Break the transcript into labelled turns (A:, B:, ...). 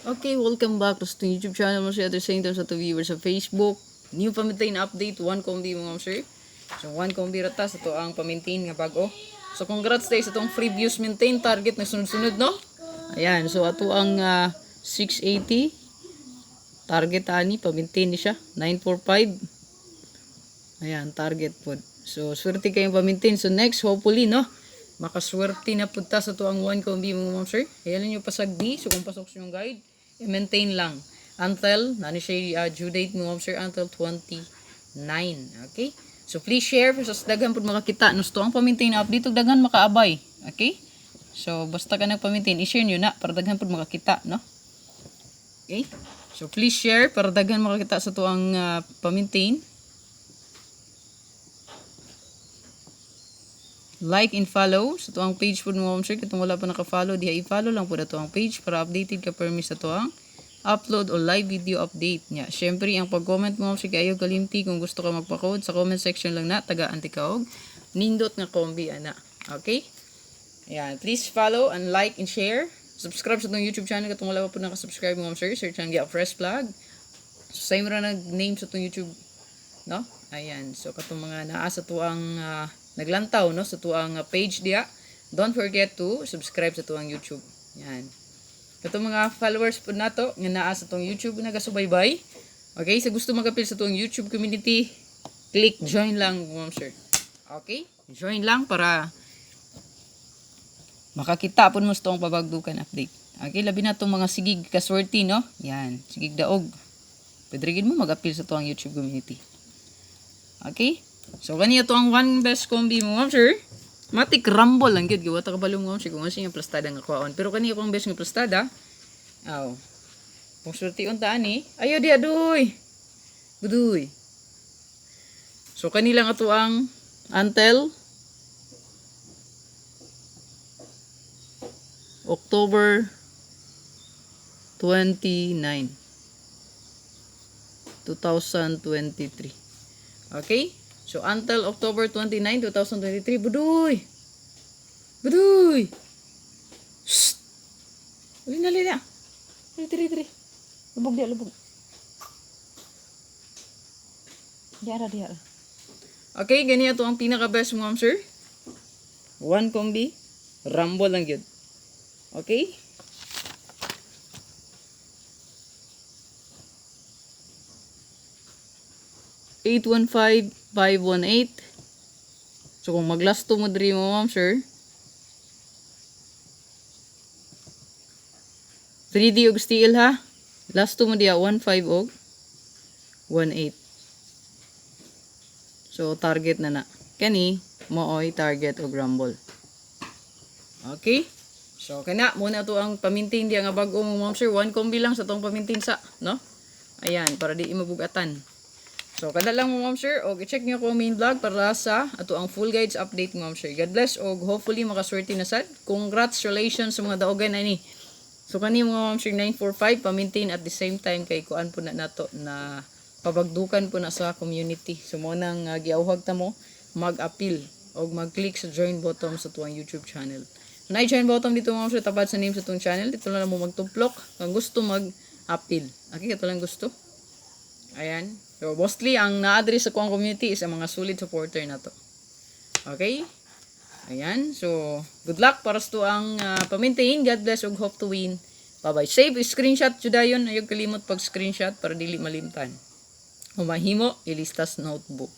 A: Okay, welcome back to the YouTube channel mo siya. At the same time sa to viewers sa Facebook. New pamintain na update, 1 combi mo sir. So 1 combi rata sa to ang pamintain nga bago. So congrats tayo sa tong free views maintain target na sunod-sunod no. Ayan, so ato ang 680 target ani pamintain ni siya 945. Ayan, target po. So swerte kayong pamintain. So next hopefully no. Makaswerte na punta sa to ang 1 combi mo sir. Ayan niyo pasag D. So kung pasok sa yung guide, i-maintain lang until nani siya due date mo sir until 29. Okay, so please share sa daghan pud makakita nusto ang pa-maintain update ug daghan makaabay. Okay, so basta ka nagpa-maintain i-share niyo na para daghan pud makakita no. Okay, so please share para daghan makakita sa to ang pa-maintain. Like and follow sa to ang page po mo sir kung wala pa naka-follow diha i-follow lang po na to ang page para updated ka permis sa to ang upload o live video update niya. Syempre ang pag-comment mo sir kayo kalimti kung gusto ka magpa-code sa comment section lang na taga antikaog nindot nga kombi ana. Okay? Ayan, please follow and like and share. Subscribe sa tong YouTube channel kung wala pa po naka-subscribe mo sir. Search ang fresh vlog. So same ra nag-name sa tong YouTube no? Ayan, so katong mga naa sa to ang naglantaw no sa tuang page diya. Don't forget to subscribe sa tuang YouTube. Yan. Katong mga followers po nato nga naa sa tuang YouTube nagasubaybay. Okay, sa gusto mag-appeal sa tuang YouTube community, click join lang ma'am sir. Okay? Join lang para makakita po mo sa tuang pabagdukan update. Okay, labi na tong mga sigig kaswerte no. Yan, sigig daog. Pwede mo mag-appeal sa tuang YouTube community. Okay? So kaniya to ang one best combi mo sir. Matik rumble lang gyud giwata ka balong mo sir kung asa yung plastada nga kuhaon. Pero kaniya pang best nga plastada. Aw. Kung surti unta ani, ayo di adoy. Budoy. So kanila nga to ang until October 29 2023. Okay? So, until October 29, 2023, budoy! Budoy! Shhh! Lina, lina! Diri. Lubog dia, lubog. Diara. Okay, ganyan ito ang pinaka-best mo, sir. 1 combi. Rumble lang yun. Okay? $815,518. So kung maglasto mo diri mo ma'am sir 3D og steel ha. Lasto mo diya 15 og 18. So target na. Kani mooy target og rumble. Okay? So kana muna to ang pamintin diya nga bag-o mo ma'am sir. 1 combi lang sa tong pamintin sa, no? Ayan, para di mabugatan. So, kada lang mo ma'am sir, o i-check nyo ko main vlog para sa ato ang full guides update mo ma'am sir. God bless o hopefully makaswerte na sad. Congratulations sa mga daogan na ni. So, kani mo ma'am sir 945 pa-maintain at the same time kay kuan po na nato na pabagdukan po na sa community. So, mo nang giawhag ta mo mag-appeal o mag-click sa join button sa tuwang YouTube channel. Na-join button dito ma'am sir, tabad sa name sa tuwang channel. Dito lang mo magtuplok kung gusto mag-appeal. Okay, ito lang gusto. Ayan. So, mostly, ang na-address sa kuang community is ang mga solid supporter na to. Okay? Ayan. So, good luck para sa to ang pa-maintain. God bless ug hope to win. Bye-bye. Save screenshot judayon. Ayog kalimot pag screenshot para dili malimtan. Humahimo, ilistas notebook.